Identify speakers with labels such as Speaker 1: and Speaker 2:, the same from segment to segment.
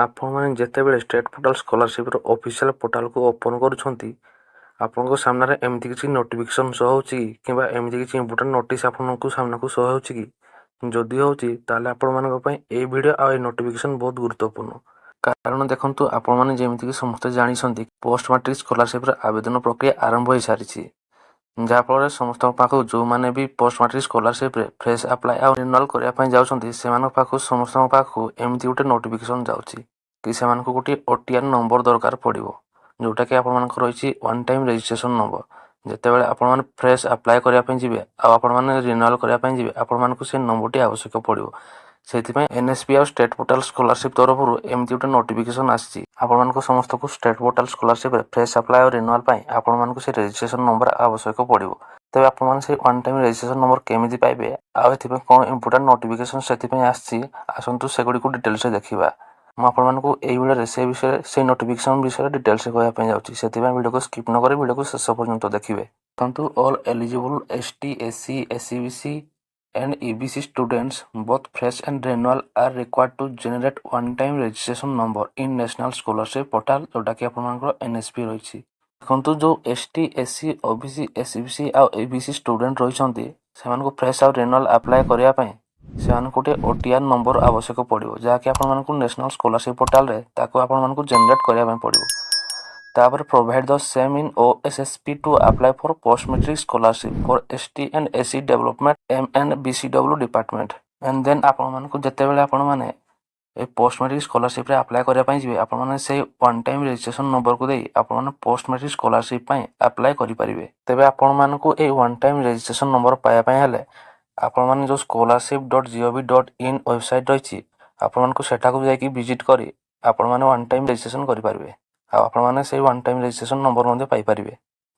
Speaker 1: ଆପଣମାନେ ଯେତେବେଳେ state portal ସ୍କଲାରସିପ୍ର official ପୋର୍ଟାଲକୁ ଓପନ୍ କରୁଛନ୍ତି, ଆପଣଙ୍କ ସାମ୍ନାରେ ଏମିତି କିଛି ନୋଟିଫିକେସନ୍ ଶୋ ହେଉଛି କି କିମ୍ବା ଏମିତି କିଛି ଇମ୍ପୋର୍ଟାଣ୍ଟ ନୋଟିସ୍ ଆପଣଙ୍କୁ ସାମ୍ନାକୁ ଶୋ ହେଉଛି କି? ଯଦି ହେଉଛି ତାହେଲେ ଆପଣମାନଙ୍କ ପାଇଁ ଏହି ଭିଡ଼ିଓ ଆଉ ଏହି ନୋଟିଫିକେସନ୍ ବହୁତ ଗୁରୁତ୍ୱପୂର୍ଣ୍ଣ। କାରଣ ଦେଖନ୍ତୁ, ଆପଣମାନେ ଯେମିତିକି ସମସ୍ତେ ଜାଣିଛନ୍ତି, ପୋଷ୍ଟ ମାଟ୍ରିକ ସ୍କଲାରସିପ୍ର ଆବେଦନ ପ୍ରକ୍ରିୟା ଆରମ୍ଭ ହୋଇସାରିଛି। ଯାହାଫଳରେ ସମସ୍ତଙ୍କ ପାଖକୁ ଯେଉଁମାନେ ବି ପୋଷ୍ଟ ମାଟ୍ରିକ ସ୍କଲାରସିପ୍ରେ ଫ୍ରେଶ୍ ଆପ୍ଲାଏ ଆଉ ରିନ୍ୟୁଆଲ୍ କରିବା ପାଇଁ ଯାଉଛନ୍ତି, ସେମାନଙ୍କ ପାଖକୁ ସମସ୍ତଙ୍କ ପାଖକୁ ଏମିତି ଗୋଟେ ନୋଟିଫିକେସନ୍ ଯାଉଛି କି ସେମାନଙ୍କୁ ଗୋଟିଏ OTR ନମ୍ବର ଦରକାର ପଡ଼ିବ, ଯେଉଁଟାକି ଆପଣମାନଙ୍କର ରହିଛି ୱାନ୍ ଟାଇମ୍ ରେଜିଷ୍ଟ୍ରେସନ୍ ନମ୍ବର। ଯେତେବେଳେ ଆପଣମାନେ ଫ୍ରେଶ୍ ଆପ୍ଲାଏ କରିବା ପାଇଁ ଯିବେ ଆଉ ଆପଣମାନେ ରିନ୍ୟୁଆଲ୍ କରିବା ପାଇଁ ଯିବେ, ଆପଣମାନଙ୍କୁ ସେ ନମ୍ବରଟି ଆବଶ୍ୟକ ପଡ଼ିବ। ସେଥିପାଇଁ NSP ଆଉ ଷ୍ଟେଟ୍ ପୋର୍ଟାଲ୍ ସ୍କଲାରସିପ୍ ତରଫରୁ ଏମିତି ଗୋଟେ ନୋଟିଫିକେସନ୍ ଆସିଛି। ଆପଣମାନଙ୍କୁ ସମସ୍ତଙ୍କୁ ଷ୍ଟେଟ୍ ପୋର୍ଟାଲ୍ ସ୍କଲାରସିପ୍ରେ ଫ୍ରେଶ୍ ଆପ୍ଲାଏ ଆଉ ରିନ୍ୟୁଆଲ୍ ପାଇଁ ଆପଣମାନଙ୍କୁ ସେ ରେଜିଷ୍ଟ୍ରେସନ୍ ନମ୍ବର ଆବଶ୍ୟକ ପଡ଼ିବ। ତେବେ ଆପଣମାନେ ସେଇ ୱାନ୍ ଟାଇମ୍ ରେଜିଷ୍ଟ୍ରେସନ୍ ନମ୍ବର କେମିତି ପାଇବେ ଆଉ ଏଥିପାଇଁ କ'ଣ ଇମ୍ପୋର୍ଟାଣ୍ଟ ନୋଟିଫିକେସନ୍ ସେଥିପାଇଁ ଆସିଛି, ଆସନ୍ତୁ ସେଗୁଡ଼ିକୁ ଡିଟେଲ୍ସରେ ଦେଖିବା। ମୁଁ ଆପଣମାନଙ୍କୁ ଏହି ଭିଡ଼ିଓରେ ସେଇ ନୋଟିଫିକେସନ୍ ବିଷୟରେ ଡିଟେଲ୍ସରେ କହିବା ପାଇଁ ଯାଉଛି। ସେଥିପାଇଁ ଭିଡ଼ିଓକୁ ସ୍କିପ୍ ନ କରି ଭିଡ଼ିଓକୁ ଶେଷ ପର୍ଯ୍ୟନ୍ତ ଦେଖିବେ। ଦେଖନ୍ତୁ, all eligible ST, SC, SCBC and EBC students both fresh and renewal are required to generate one time registration number in national scholarship portal, जोटाकि आपनकर NSP रही। देखନ୍ତୁ, जो ST, SC, OBC, SCBC ଆଉ EBC स्टूडेंट रही सेमानकु fresh आउ renewal apply करिया पई सेमानकु गोटे OTR number आवश्यक पड़िबो, जहाँकि आपनमानकु नेशनल स्कॉलरशिप पोर्टल रे ताको आपनमानकु जनरेट करिया पई पड़िबो। तापर provide the same in OSSP to apply for post matric scholarship for ST and SC development MNBCW department. And then आपनमानकु जेतेबेले आपनमाने ए पोस्ट मैट्रिक स्कॉलरशिप रे अप्लाई करिया पई जिवे, आपनमाने से वन टाइम रजिस्ट्रेशन नंबर को देई आपनमाने पोस्ट मैट्रिक स्कॉलरशिप पई अप्लाई करि परिबे। तेबे आपनमानकु ए वन टाइम रजिस्ट्रेशन नंबर पाया पई हेले आपनमाने जो scholarship.gov.in वेबसाइट रही आपनमानकु सेठाकु जाई कि विजिट करी आपनमाने वन टाइम रजिस्ट्रेशन करि परिबे। आपने से वन टाइम रजिस्ट्रेशन नंबर पाइपर।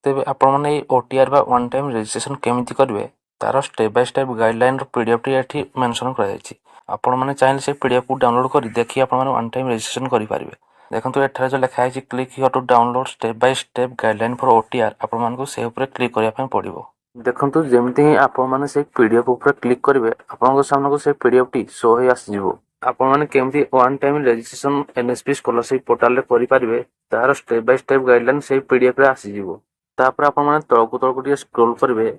Speaker 1: तेज आपने OTR बा वन टाइम रजिस्ट्रेशन केमिति करेंगे तार step by step guideline PDF टी एठी मेंशन कराଯାଇଛି। आपण मैंने चाहिए से PDF को डाउनलोड कर देखिए आप वन टाइम रजिस्ट्रेशन करेंगे। देखो एठार जो लिखाई click here to download step by step guideline for OTR आपको से ऊपर क्लिक करने पड़ो। देखो जमी ही आपने से PDF ऊपर क्लिक करेंगे आपको सामने से PDF टी शो हो आसो। आपने केमती one time registration NSP scholarship portal रे करि परिबे तार स्टेप बाय स्टेप गाइडलाइन से PDF रे आसी जिवो। तापर आपने तळकु स्क्रॉल करेंगे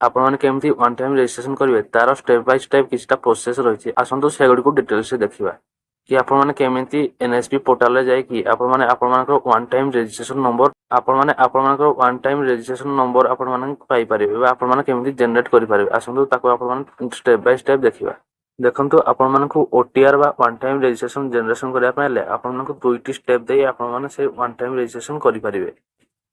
Speaker 1: आपने केमती वन टाइम रजिस्ट्रेशन करेंगे तार स्टेप बाय स्टेप किछटा प्रोसेस रही आसतु से गुडी डिटेल्स से देखा कि आपने केमती NSP पोर्टल रे जाई कि आपने वन टाइम रजिस्ट्रेशन नंबर आपने वन टाइम रजिस्ट्रेशन नंबर आपने पाई परिबे आपने केमती जनरेट करि परिबे आसतु ताको आपने स्टेप बाय स्टेप देखा। देखंतु आपनमानकु OTR बा वन टाइम रजिस्ट्रेशन जनरेशन करिया पय ले आपनमानकु दुईटी स्टेप देई आपनमाने से वन टाइम रजिस्ट्रेशन करि परिबे।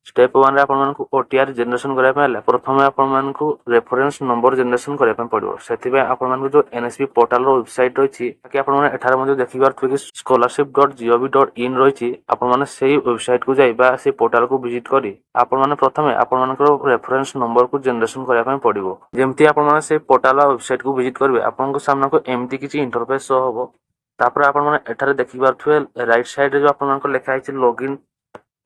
Speaker 1: स्टेप 1 रे आपनमानकु OTR जनरेशन करिया पय ले प्रथमे आपनमानकु रेफरेंस नंबर जनरेशन करिया पय पड़िबो। सेति बे आपनमानकु जो NSP पोर्टल रो वेबसाइट रहिछि ताकि आपनमाने एठार मध्ये देखि पारथि कि scholarship.gov.in रहिछि आपनमाने सेही वेबसाइट को जाई बा से पोर्टल को विजिट करी आपनमाने प्रथमे आपनमानकर रेफरेंस नंबर को जनरेशन करिया पय पड़िबो। जेमति आपनमाने से पोर्टल वेबसाइट को विजिट करबे आपनको सामने को एमती किछि इंटरफेस शो हबो। तापर आपनमाने एठारे देखि पारथुवे राइट साइड रे जो आपनमानकर लेखा आइछि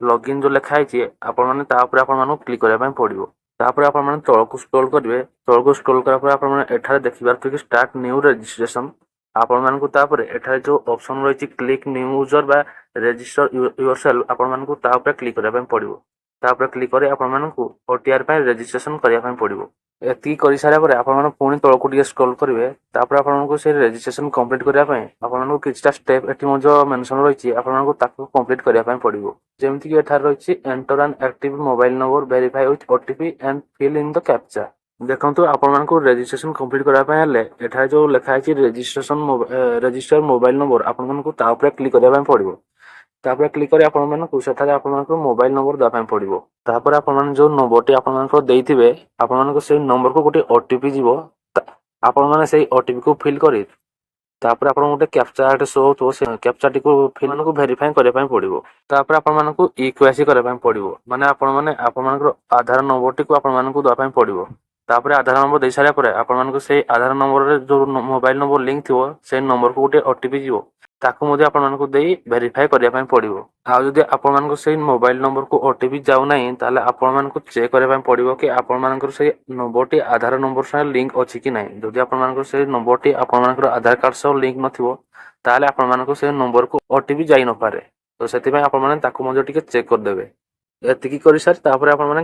Speaker 1: लॉगिन जो लिखा है आपने क्लिक करने पड़ो। तापर आपने तौक स्क्रॉल करेंगे तौक स्क्रॉल करा देखिए कि स्टार्ट न्यू रजिस्ट्रेशन आपको एठारे जो ऑप्शन रही क्लिक न्यू यूजर बा रजिस्टर योरसेल्फ आपको क्लिक करने पड़ो। तापर क्लिक कर आपको OTR रजिस्ट्रेशन करने पड़ो। एति कर सारा आपने पुणी तौक स्क्रॉल करेंगे तापर आपको से रजिस्ट्रेशन कंप्लीट करने आपको किछटा स्टेप एटी मेंशन रही आपको कंप्लीट करने पड़ो। जेमती कि एठार रही enter an active mobile number verify with OTP and fill in the captcha. देखंतु आपको रजिस्ट्रेशन कंप्लीट करने हेले एठार जो लिखाई रजिस्टर मोबाइल नंबर आपको क्लिक करने पड़ो। तापर क्लिक कर आपको मोबाइल नंबर देवाई पड़ो। तापर आपन जो नंबर आपको देइथिबे आपन से नंबर को गोटे OTP जीवो आपन से OTP को फिल करी तापर आपन गोटे कैप्चा शो होतो से कैप्चा टी को फिल को वेरीफाई करने पड़ो। तापर आपन को EKYC करने पड़ो माने आपन आधार नंबर टी को आपन देवाई पड़ो। तापर आधार नंबर दे सारा पर आपन से आधार नंबर रे जो मोबाइल नंबर लिंक थी से नंबर को गोटे OTP जीवो ତାକୁ ମଧ୍ୟ ଆପଣମାନଙ୍କୁ ଦେଇ ଭେରିଫାଏ କରିବା ପାଇଁ ପଡ଼ିବ। ଆଉ ଯଦି ଆପଣମାନଙ୍କୁ ସେଇ ମୋବାଇଲ ନମ୍ବରକୁ OTP ଯାଉନାହିଁ ତାହେଲେ ଆପଣମାନଙ୍କୁ ଚେକ୍ କରିବା ପାଇଁ ପଡ଼ିବ କି ଆପଣମାନଙ୍କର ସେଇ ନମ୍ବରଟି ଆଧାର ନମ୍ବର ସହ ଲିଙ୍କ ଅଛି କି ନାହିଁ। ଯଦି ଆପଣମାନଙ୍କର ସେଇ ନମ୍ବରଟି ଆପଣମାନଙ୍କର ଆଧାର କାର୍ଡ଼ ସହ ଲିଙ୍କ ନଥିବ ତାହେଲେ ଆପଣମାନଙ୍କୁ ସେଇ ନମ୍ବରକୁ OTP ଯାଇନପାରେ। ତ ସେଥିପାଇଁ ଆପଣମାନେ ତାକୁ ମଧ୍ୟ ଟିକେ ଚେକ୍ କରିଦେବେ। ଏତିକି କରିସାରି ତାପରେ ଆପଣମାନେ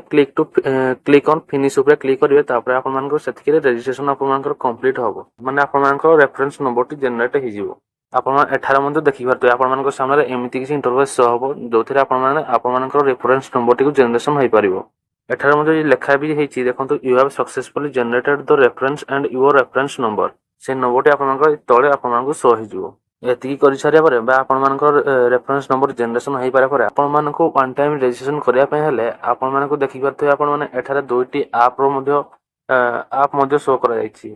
Speaker 1: କ୍ଲିକ୍ ଅନ୍ ଫିନିଶ ଉପରେ କ୍ଲିକ୍ କରିବେ। ତାପରେ ଆପଣମାନଙ୍କର ସେତିକିରେ ରେଜିଷ୍ଟ୍ରେସନ ଆପଣମାନଙ୍କର କମ୍ପ୍ଲିଟ୍ ହେବ। ମାନେ ଆପଣମାନଙ୍କର ରେଫରେନ୍ସ ନମ୍ବରଟି ଜେନେରେଟ୍ ହେଇଯିବ। ଆପଣ ଏଠାରେ ମଧ୍ୟ ଦେଖିପାରୁଥିବେ ଆପଣମାନଙ୍କ ସାମ୍ନାରେ ଏମିତି କିଛି ଇଣ୍ଟରଫେସ୍ ଶୋ ହେବ ଯେଉଁଥିରେ ଆପଣମାନଙ୍କର ରେଫରେନ୍ସ ନମ୍ବରଟିକୁ ଜେନେରେସନ୍ ହୋଇପାରିବ। ଏଠାରେ ମଧ୍ୟ ଲେଖା ବି ହେଇଛି ଦେଖନ୍ତୁ you have successfully generated the reference and your reference number. ସେ ନମ୍ବରଟି ଆପଣଙ୍କର ତଳେ ଆପଣମାନଙ୍କୁ ଶୋ ହେଇଯିବ। ଏତିକି କରିସାରିବା ପରେ ବା ଆପଣମାନଙ୍କର ରେଫରେନ୍ସ ନମ୍ବର ଜେନେରେସନ୍ ହେଇପାରିବା ପରେ ଆପଣମାନଙ୍କୁ ୱାନ୍ ଟାଇମ୍ ରେଜିଷ୍ଟ୍ରେସନ କରିବା ପାଇଁ ହେଲେ ଆପଣମାନଙ୍କୁ ଦେଖିପାରୁଥିବେ ଆପଣମାନେ ଏଠାରେ ଦୁଇଟି ଆପ୍ ମଧ୍ୟ ଶୋ କରାଯାଇଛି।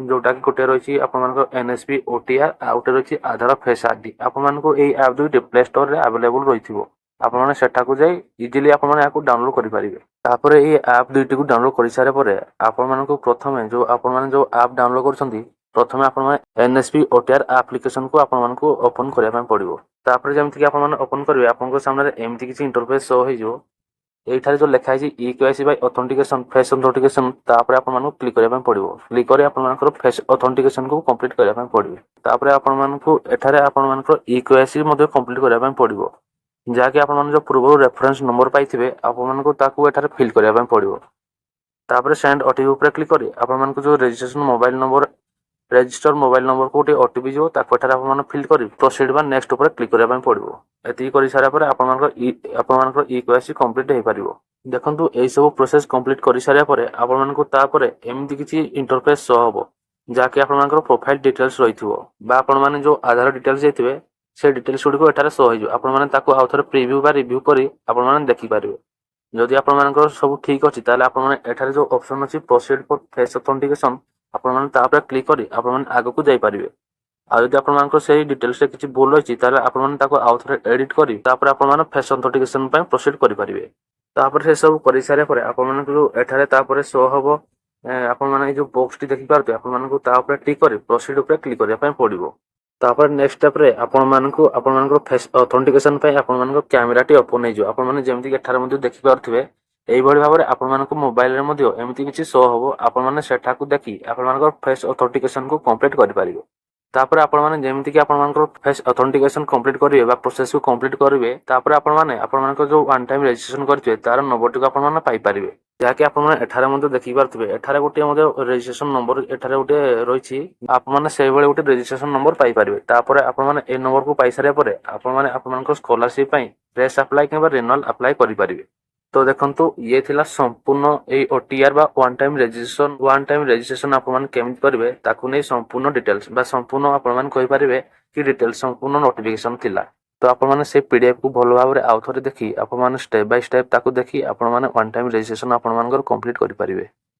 Speaker 1: ଯୋଉଟାକି ଗୋଟେ ରହିଛି ଆପଣଙ୍କର NSP OTR ଆଉ ଗୋଟେ ରହିଛି ଆଧାର ଫେସ୍ ID। ଆପଣମାନଙ୍କୁ ଏଇ ଆପ୍ ଦୁଇଟି ପ୍ଲେ ଷ୍ଟୋରରେ ଆଭେଲେବୁଲ୍ ରହିଥିବ। ଆପଣମାନେ ସେଠାକୁ ଯାଇ ଇଜିଲି ଆପଣମାନେ ଏହାକୁ ଡାଉନଲୋଡ୍ କରିପାରିବେ। ତାପରେ ଏଇ ଆପ୍ ଦୁଇଟିକୁ ଡାଉନଲୋଡ୍ କରିସାରିବା ପରେ ଆପଣମାନଙ୍କୁ ପ୍ରଥମେ ଆପଣମାନେ ଯୋଉ ଆପ୍ ଡାଉନଲୋଡ୍ କରୁଛନ୍ତି ପ୍ରଥମେ ଆପଣମାନେ NSP OTR ଆପ୍ଲିକେସନକୁ ଆପଣମାନଙ୍କୁ ଓପନ୍ କରିବା ପାଇଁ ପଡ଼ିବ। ତାପରେ ଯେମିତିକି ଆପଣମାନେ ଓପନ୍ କରିବେ ଆପଣଙ୍କ ସାମ୍ନାରେ ଏମିତି କିଛି ଇଣ୍ଟରଫେସ୍ ଶୋ ହେଇଯିବ। ଏଇଠାରେ ଯୋଉ ଲେଖା ହେଇଛି eKYC Bai authentication face authentication ତାପରେ ଆପଣମାନଙ୍କୁ କ୍ଲିକ୍ କରିବା ପାଇଁ ପଡ଼ିବ। କ୍ଲିକ୍ କରି ଆପଣମାନଙ୍କର ଫେସ୍ ଅଥେଣ୍ଟିକେସନକୁ କମ୍ପ୍ଲିଟ୍ କରିବା ପାଇଁ ପଡ଼ିବ। ତାପରେ ଆପଣମାନଙ୍କୁ ଏଠାରେ ଆପଣମାନଙ୍କର eKYC ମଧ୍ୟ କମ୍ପ୍ଲିଟ୍ କରିବା ପାଇଁ ପଡ଼ିବ। ଯାହାକି ଆପଣମାନେ ଯୋଉ ପୂର୍ବରୁ ରେଫରେନ୍ସ ନମ୍ବର ପାଇଥିବେ ଆପଣମାନଙ୍କୁ ତାକୁ ଏଠାରେ ଫିଲ୍ କରିବା ପାଇଁ ପଡ଼ିବ। ତାପରେ ସେଣ୍ଡ OTP ଉପରେ କ୍ଲିକ୍ କରି ଆପଣମାନଙ୍କୁ ଯୋଉ ରେଜିଷ୍ଟର ମୋବାଇଲ ନମ୍ବରକୁ ଗୋଟେ OTP ଯିବ ତାକୁ ଏଠାରେ ଆପଣମାନେ ଫିଲ୍ କରି ପ୍ରୋସିଡ୍ ବା ନେକ୍ସଟ ଉପରେ କ୍ଲିକ୍ କରିବା ପାଇଁ ପଡ଼ିବ। ଏତିକି କରିସାରିବା ପରେ ଆପଣମାନଙ୍କର eKYC କମ୍ପ୍ଲିଟ୍ ହେଇପାରିବ। ଦେଖନ୍ତୁ ଏଇ ସବୁ ପ୍ରୋସେସ କମ୍ପ୍ଲିଟ୍ କରିସାରିବା ପରେ ଆପଣମାନଙ୍କୁ ତାପରେ ଏମିତି କିଛି ଇଣ୍ଟରଫେସ୍ ଶୋ ହେବ ଯାହାକି ଆପଣମାନଙ୍କର ପ୍ରୋଫାଇଲ ଡିଟେଲ୍ସ ରହିଥିବ ବା ଆପଣମାନେ ଯୋଉ ଆଧାର ଡିଟେଲ୍ସ ଦେଇଥିବେ ସେ ଡିଟେଲ୍ସ ଗୁଡ଼ିକୁ ଏଠାରେ ଶୋ ହେଇଯିବ। ଆପଣମାନେ ତାକୁ ଆଉ ଥରେ ପ୍ରିଭ୍ୟୁ ବା ରିଭ୍ୟୁ କରି ଆପଣମାନେ ଦେଖିପାରିବେ। ଯଦି ଆପଣମାନଙ୍କର ସବୁ ଠିକ୍ ଅଛି ତାହେଲେ ଆପଣମାନେ ଏଠାରେ ଯୋଉ ଅପସନ୍ ଅଛି ପ୍ରୋସିଡ୍ ଫର ଫେସ୍ ଅଥେଣ୍ଟିକେସନ ଆପଣମାନେ ତା ଉପରେ କ୍ଲିକ୍ କରି ଆପଣମାନେ ଆଗକୁ ଯାଇପାରିବେ। ଆଉ ଯଦି ଆପଣମାନଙ୍କର ସେଇ ଡିଟେଲ୍ସରେ କିଛି ଭୁଲ ରହିଛି ତାହେଲେ ଆପଣମାନେ ତାକୁ ଆଉ ଥରେ ଏଡିଟ୍ କରି ତାପରେ ଆପଣମାନେ ଫେସ୍ ଅଥେଣ୍ଟିକେସନ ପାଇଁ ପ୍ରୋସିଡ୍ କରିପାରିବେ। ତାପରେ ସେ ସବୁ କରିସାରିବା ପରେ ଆପଣମାନଙ୍କୁ ଏଠାରେ ତାପରେ ଶୋ ହେବ ଆପଣମାନେ ଏଇ ଯୋଉ ବକ୍ସଟି ଦେଖିପାରୁଥିବେ ଆପଣମାନଙ୍କୁ ତା ଉପରେ କ୍ଲିକ୍ କରି ପ୍ରୋସିଡ୍ ଉପରେ କ୍ଲିକ୍ କରିବା ପାଇଁ ପଡ଼ିବ। ତାପରେ ନେକ୍ସଟ ଷ୍ଟେପରେ ଆପଣମାନଙ୍କର ଫେସ୍ ଅଥେଣ୍ଟିକେସନ ପାଇଁ ଆପଣମାନଙ୍କ କ୍ୟାମେରାଟି ଓପନ୍ ହେଇଯିବ। ଆପଣମାନେ ଯେମିତି ଏଠାରେ ମଧ୍ୟ ଦେଖିପାରୁଥିବେ ଏଇଭଳି ଭାବରେ ଆପଣମାନଙ୍କ ମୋବାଇଲରେ ମଧ୍ୟ ଏମିତି କିଛି ଶୋ ହେବ। ଆପଣମାନେ ସେଠାକୁ ଦେଖି ଆପଣମାନଙ୍କର ଫେସ୍ ଅଥେଣ୍ଟିକେସନକୁ କମ୍ପ୍ଲିଟ୍ କରିପାରିବେ। ତାପରେ ଆପଣମାନେ ଯେମିତିକି ଆପଣମାନଙ୍କର ଫେସ୍ ଅଥେଣ୍ଟିକେସନ କମ୍ପ୍ଲିଟ୍ କରିବେ ବା ପ୍ରୋସେସକୁ କମ୍ପ୍ଲିଟ୍ କରିବେ ତାପରେ ଆପଣମାନଙ୍କର ଯୋଉ ୱାନ୍ ଟାଇମ୍ ରେଜିଷ୍ଟ୍ରେସନ କରିଥିବେ ତାର ନମ୍ବରଟିକୁ ଆପଣମାନେ ପାଇପାରିବେ। ଯାହାକି ଆପଣମାନେ ଏଠାରେ ମଧ୍ୟ ଦେଖିପାରୁଥିବେ ଏଠାରେ ଗୋଟେ ମଧ୍ୟ ରେଜିଷ୍ଟ୍ରେସନ ନମ୍ବର ଏଠାରେ ଗୋଟେ ରହିଛି। ଆପଣମାନେ ସେଇଭଳି ଗୋଟେ ରେଜିଷ୍ଟ୍ରେସନ ନମ୍ବର ପାଇପାରିବେ। ତାପରେ ଆପଣମାନେ ଏଇ ନମ୍ବରକୁ ପାଇସାରିବା ପରେ ଆପଣମାନେ ଆପଣଙ୍କର ସ୍କଲାରସିପ୍ ପାଇଁ ଫ୍ରେଶ ଆପ୍ଲାଏ କିମ୍ବା ରିନ୍ୟୁଆଲ ଆପ୍ଲାଏ କରିପାରିବେ। ତ ଦେଖନ୍ତୁ ଇଏ ଥିଲା ସମ୍ପୂର୍ଣ୍ଣ ଏଇ OTR ବା ୱାନ୍ ଟାଇମ୍ ରେଜିଷ୍ଟ୍ରେସନ ଆପଣମାନେ କେମିତି କରିବେ ତାକୁ ନେଇ ସମ୍ପୂର୍ଣ୍ଣ ଡିଟେଲ୍ସ ବା ସମ୍ପୂର୍ଣ୍ଣ ଆପଣମାନେ କହିପାରିବେ କି ଡିଟେଲ୍ସ ସମ୍ପୂର୍ଣ୍ଣ ନୋଟିଫିକେସନ ଥିଲା। ତ ଆପଣମାନେ ସେଇ PDF କୁ ଭଲ ଭାବରେ ଆଉ ଥରେ ଦେଖି ଆପଣମାନେ ଷ୍ଟେପ୍ ବାଇ ଷ୍ଟେପ୍ ତାକୁ ଦେଖି ଆପଣମାନେ ୱାନ୍ ଟାଇମ୍ ରେଜିଷ୍ଟ୍ରେସନ ଆପଣମାନଙ୍କର କମ୍ପ୍ଲିଟ୍ କରିପାରିବେ।